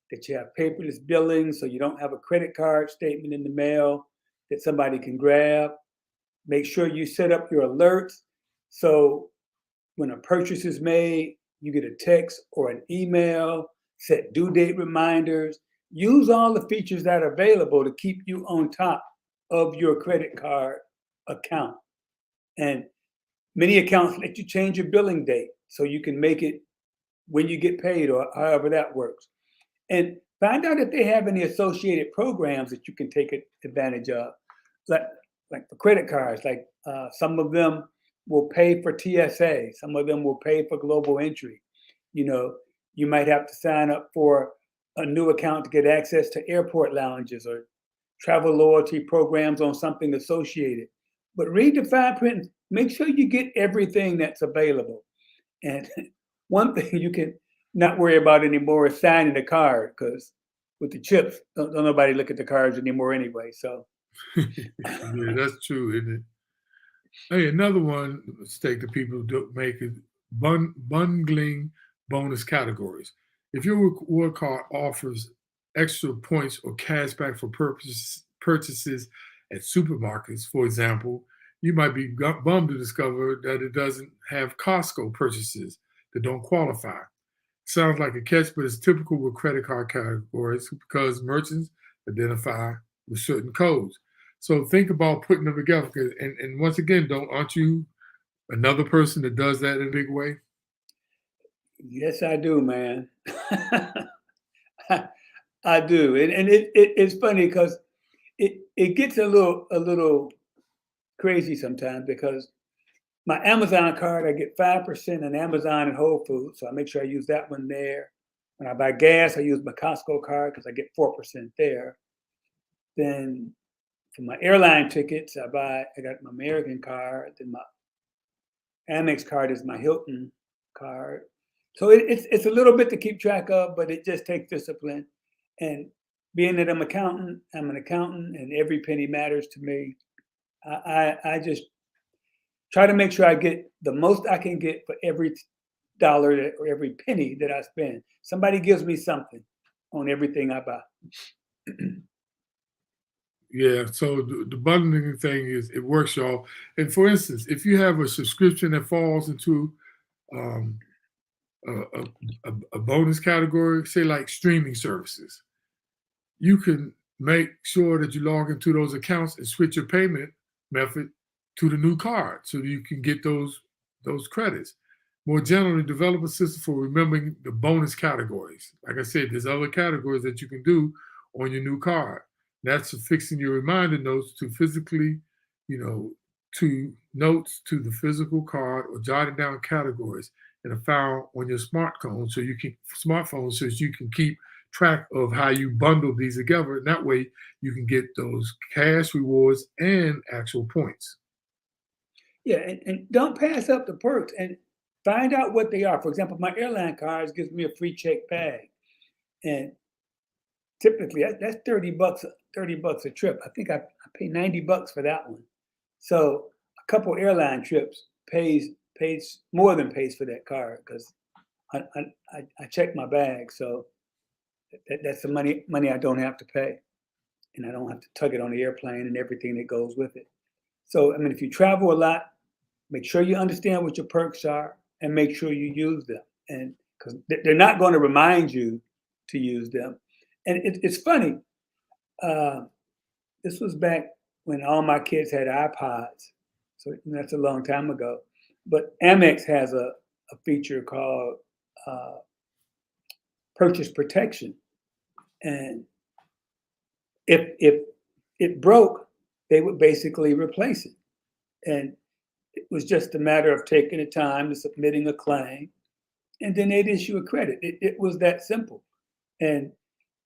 that you have paperless billing, so you don't have a credit card statement in the mail that somebody can grab. Make sure you set up your alerts so when a purchase is made, you get a text or an email, set due date reminders, use all the features that are available to keep you on top of your credit card account. And many accounts let you change your billing date so you can make it when you get paid or however that works. And find out if they have any associated programs that you can take advantage of. Like for credit cards, like some of them will pay for TSA, some of them will pay for global entry. You know, you might have to sign up for a new account to get access to airport lounges or travel loyalty programs on something associated. But read the fine print, make sure you get everything that's available. And one thing you can not worry about anymore is signing the card, because with the chips, don't nobody look at the cards anymore anyway. So Yeah, that's true, isn't it? Hey, another one mistake that people make is bungling bonus categories. If your reward card offers extra points or cash back for purchases at supermarkets, for example, you might be bummed to discover that it doesn't have Costco purchases that don't qualify. Sounds like a catch, but it's typical with credit card categories because merchants identify with certain codes. So think about putting them together. And once again, aren't you another person that does that in a big way? yes, I do, man. I do, and it's funny because it gets a little crazy sometimes, because my Amazon card, I get 5% in Amazon and Whole Foods, so I make sure I use that one there. When I buy gas, I use my Costco card because I get 4% there. Then for my airline tickets, I got my American card. Then my Amex card is my Hilton card. So it's a little bit to keep track of, but it just takes discipline. And being that I'm an accountant, and every penny matters to me. I just try to make sure I get the most I can get for every dollar or every penny that I spend. Somebody gives me something on everything I buy. Yeah, so the bundling thing it works, y'all. And for instance, if you have a subscription that falls into um, a, a bonus category, say like streaming services, you can make sure that you log into those accounts and switch your payment method to the new card so you can get those credits. More generally, develop a system for remembering the bonus categories. Like I said, there's other categories that you can do on your new card. That's affixing your reminder notes to to notes to the physical card, or jotting down categories in a file on your smartphone so you can keep track of how you bundle these together. And that way you can get those cash rewards and actual points. Yeah, and don't pass up the perks, and find out what they are. For example, my airline cards gives me a free check bag, and typically that's $30, $30 a trip. I think I pay $90 for that one. So a couple airline trips pays more than pays for that card, because I check my bag, so that's the money I don't have to pay, and I don't have to tug it on the airplane and everything that goes with it. So I mean, if you travel a lot, make sure you understand what your perks are and make sure you use them, and because they're not going to remind you to use them. And it's funny. This was back when all my kids had iPods, so that's a long time ago. But Amex has a feature called purchase protection, and if it broke, they would basically replace it. And it was just a matter of taking the time to submitting a claim, and then they'd issue a credit. It was that simple. And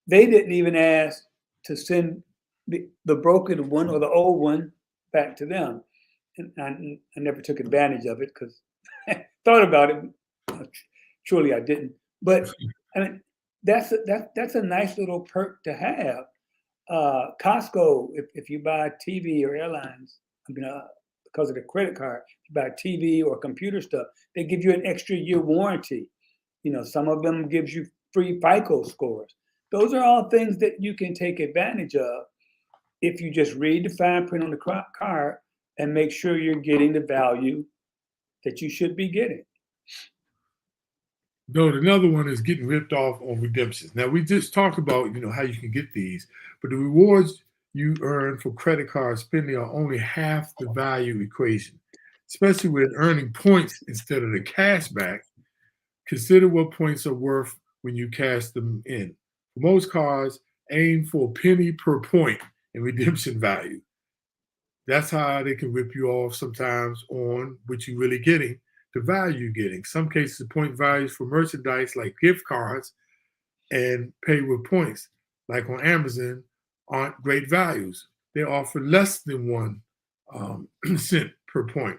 they didn't even ask to send the broken one or the old one back to them. And I never took advantage of it, because thought about it. Truly, I didn't. But I mean, that's a nice little perk to have. Costco, if you buy TV or airlines, because of the credit card, if you buy TV or computer stuff, they give you an extra year warranty. Some of them gives you free FICO scores. Those are all things that you can take advantage of if you just read the fine print on the card and make sure you're getting the value that you should be getting. Though another one is getting ripped off on redemptions. Now we just talked about how you can get these, but the rewards you earn for credit card spending are only half the value equation, especially with earning points instead of the cash back. Consider what points are worth when you cash them in. For most cards, aim for a penny per point in redemption value. That's how they can rip you off sometimes on what you're really getting, the value you're getting. Some cases, the point values for merchandise like gift cards and pay with points, like on Amazon, aren't great values. They offer less than one cent per point.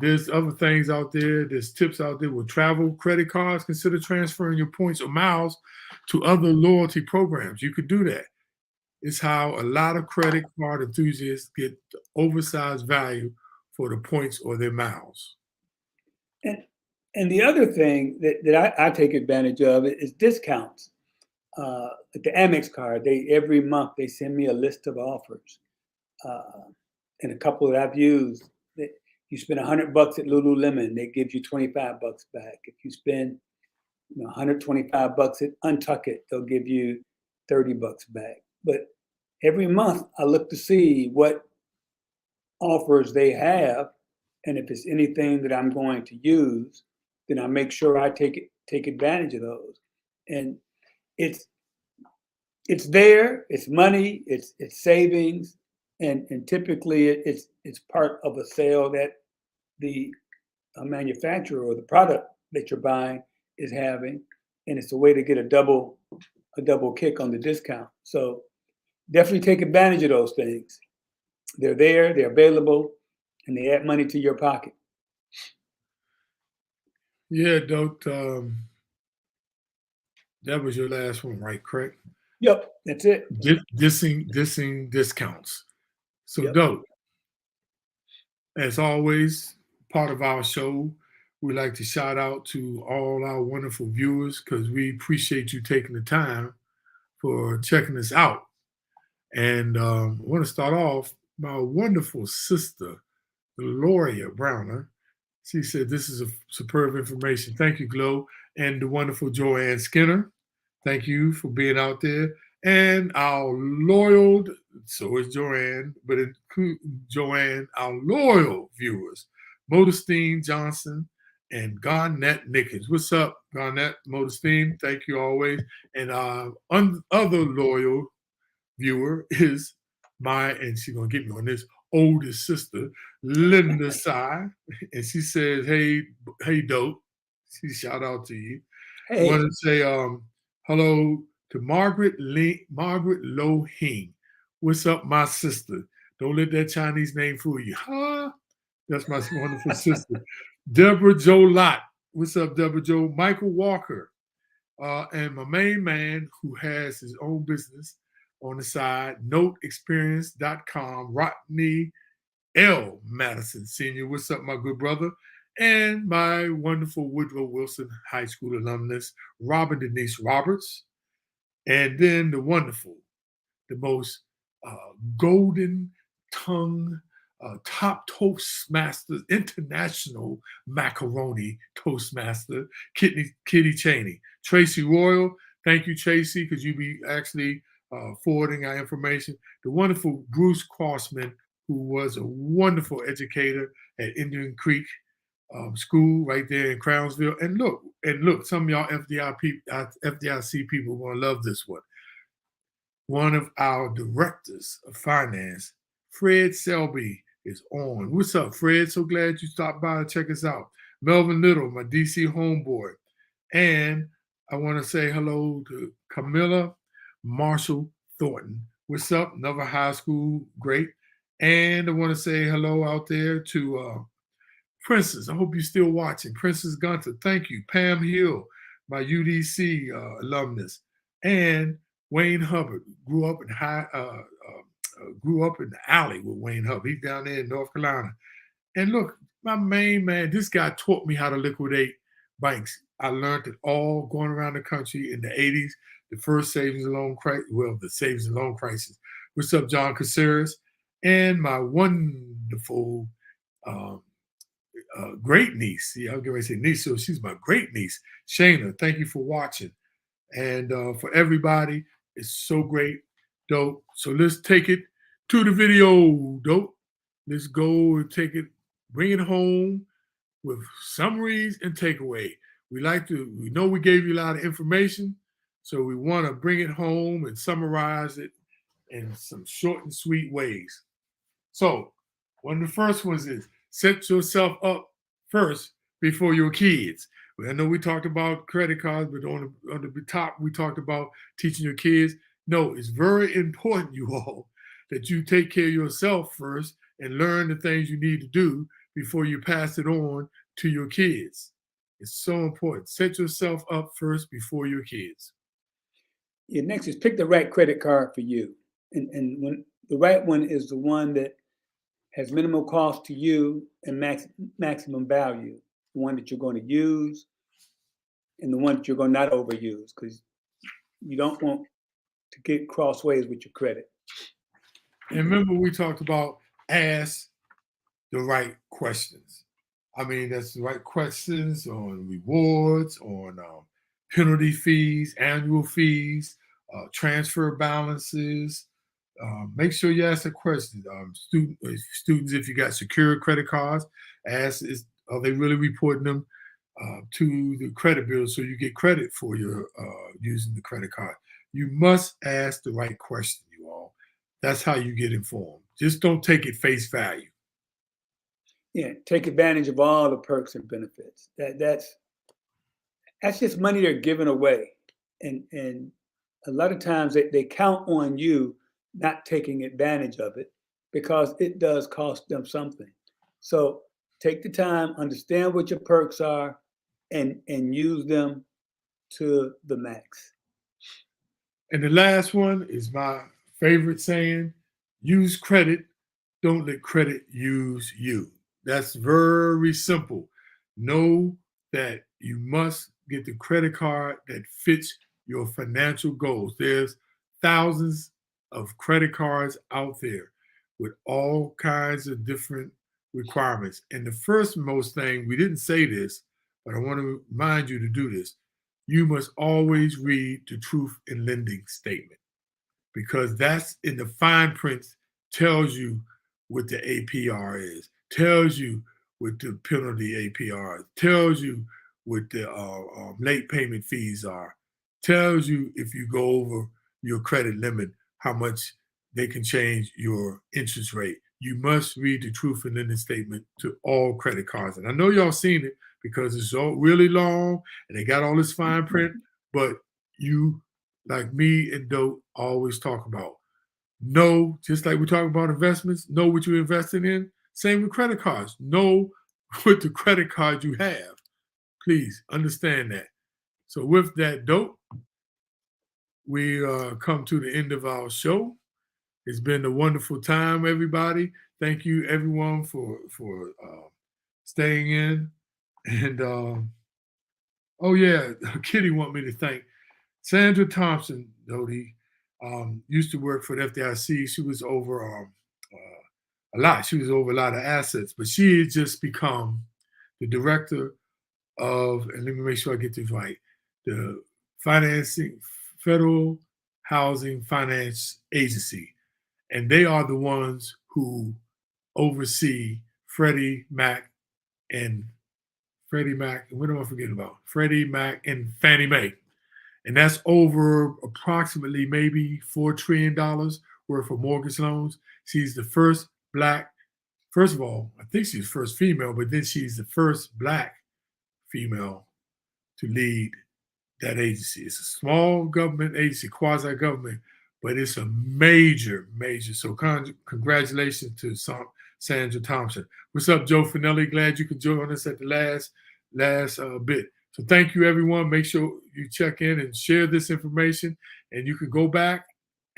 There's other things out there. There's tips out there with travel credit cards. Consider transferring your points or miles to other loyalty programs. You could do that. It's how a lot of credit card enthusiasts get the oversized value for the points or their miles. And the other thing that I take advantage of is discounts. At the Amex card, every month they send me a list of offers, and a couple that I've used. You spend $100 at Lululemon, they give you $25 back. If you spend $125 at Untuck It, they'll give you $30 back. But every month I look to see what offers they have, and if it's anything that I'm going to use, then I make sure I take advantage of those. And it's there, it's money, it's savings, and typically it's part of a sale that the manufacturer or the product that you're buying is having, and it's a way to get a double kick on the discount. So definitely take advantage of those things. They're there, they're available, and they add money to your pocket. Yeah, Dope. That was your last one, right? Correct? Yep, that's it. Dissing discounts. So, Yep. Dope, as always, part of our show, we like to shout out to all our wonderful viewers because we appreciate you taking the time for checking us out. And I want to start off my wonderful sister, Gloria Browner. She said, "This is a superb information. Thank you, Glo." And the wonderful Joanne Skinner. Thank you for being out there. And our loyal, so is Joanne, but Joanne, our loyal viewers, Modestine Johnson and Garnett Nickens. What's up, Garnett, Modestine? Thank you always. And our other loyal viewer is and she's going to get me on this, oldest sister, Linda Sy. And she says, hey, Dope. She shout out to you. Hey. I want to say hello to Margaret Lo Hing. What's up, my sister? Don't let that Chinese name fool you. Huh? That's my wonderful sister. Deborah Jo Lott. What's up, Deborah Jo? Michael Walker. And my main man who has his own business on the side, noteexperience.com, Rodney L. Madison Sr. What's up, my good brother? And my wonderful Woodrow Wilson High School alumnus, Robin Denise Roberts. And then the wonderful, the most golden tongue, top Toastmasters, international macaroni Toastmaster, Kitty Cheney. Tracy Royal, thank you, Tracy, because you be actually forwarding our information. The wonderful Bruce Crossman, who was a wonderful educator at Indian Creek School right there in Crownsville. And look, some of y'all FDIC people are going to love this one. One of our directors of finance, Fred Selby, is on. What's up, Fred? So glad you stopped by and check us out. Melvin Little, my DC homeboy. And I want to say hello to Camilla Marshall Thornton. What's up? Another high school great. And I want to say hello out there to Princess. I hope you're still watching. Princess Gunter, thank you. Pam Hill, my UDC alumnus. And Wayne Hubbard grew up in the alley with Wayne Hubbard. He's down there in North Carolina. And look, my main man, this guy taught me how to liquidate banks. I learned it all going around the country in the 80s, the first savings and loan crisis. Well, the savings and loan crisis. What's up, John Caceres? And my wonderful great niece. Yeah, I'm going to say niece, so she's my great niece, Shayna. Thank you for watching. And for everybody, it's so great, dope. So let's take it to the video, dope. Let's go and take it, bring it home with summaries and takeaway. We know we gave you a lot of information, so we want to bring it home and summarize it in some short and sweet ways. So one of the first ones is set yourself up first before your kids. I know we talked about credit cards, but on the top, we talked about teaching your kids. No, it's very important, you all, that you take care of yourself first and learn the things you need to do before you pass it on to your kids. It's so important. Set yourself up first before your kids. Yeah, next is pick the right credit card for you. And when the right one is the one that has minimal cost to you and maximum value, the one that you're going to use and the one that you're going to not overuse, because you don't want to get crossways with your credit. And remember, we talked about ask the right questions. I mean, that's the right questions on rewards, on penalty fees, annual fees, transfer balances. Make sure you ask a question. Students, if you got secured credit cards, ask, are they really reporting them to the credit bureau so you get credit for your using the credit card? You must ask the right question, you all. That's how you get informed. Just don't take it face value. Yeah, take advantage of all the perks and benefits. That's just money they're giving away, and a lot of times they count on you not taking advantage of it because it does cost them something. So take the time, understand what your perks are, and use them to the max. And the last one is my favorite saying: use credit, don't let credit use you. That's very simple. Know that you must get the credit card that fits your financial goals. There's thousands of credit cards out there with all kinds of different requirements. And the first most thing, we didn't say this, but I want to remind you to do this. You must always read the truth in lending statement, because that's in the fine print, tells you what the APR is, tells you what the penalty APR is, tells you what the late payment fees are, tells you if you go over your credit limit, how much they can change your interest rate. You must read the truth in lending statement to all credit cards. And I know y'all seen it because it's all really long and they got all this fine print, but you, like me and Dope, always talk about, know, just like we talk about investments, know what you're investing in. Same with credit cards. Know what the credit card you have. Please understand that. So with that, Dope, we come to the end of our show. It's been a wonderful time, everybody. Thank you, everyone, for staying in. And oh yeah, Kitty want me to thank Sandra Thompson. Dodie used to work for the FDIC. She was over a lot. She was over a lot of assets, but she had just become the director of, and let me make sure I get this right, the Federal Housing Finance Agency. And they are the ones who oversee Freddie Mac, what am I forgetting about? Freddie Mac and Fannie Mae. And that's over approximately maybe $4 trillion worth of mortgage loans. She's the first Black, first of all, I think she's the first female, but then she's the first Black female to lead that agency. It's a small government agency, quasi-government, but it's a major. So congratulations to Sandra Thompson. What's up, Joe Finelli? Glad you could join us at the last bit. So thank you, everyone. Make sure you check in and share this information, and you can go back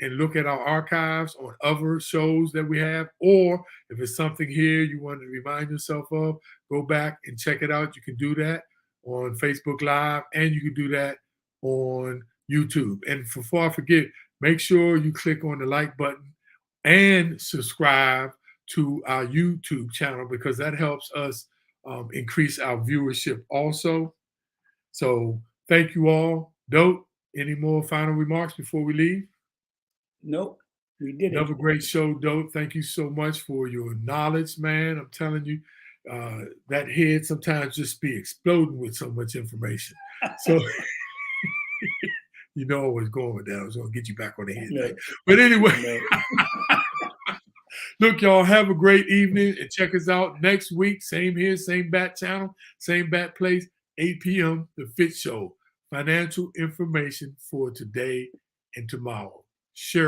and look at our archives on other shows that we have, or if it's something here you want to remind yourself of, go back and check it out. You can do that on Facebook Live, and you can do that on YouTube. And before I forget, make sure you click on the like button and subscribe to our YouTube channel, because that helps us increase our viewership also. So thank you all. Dope, any more final remarks before we leave? Nope, we did it. Another great show, Dope. Thank you so much for your knowledge, man. I'm telling you, that head sometimes just be exploding with so much information. So you know I was going with that. I was going to get you back on the head. No. But anyway, No. look, y'all, have a great evening and check us out next week. Same here, same bat channel, same bat place, 8 p.m., The FITT Show. Financial information for today and tomorrow. Share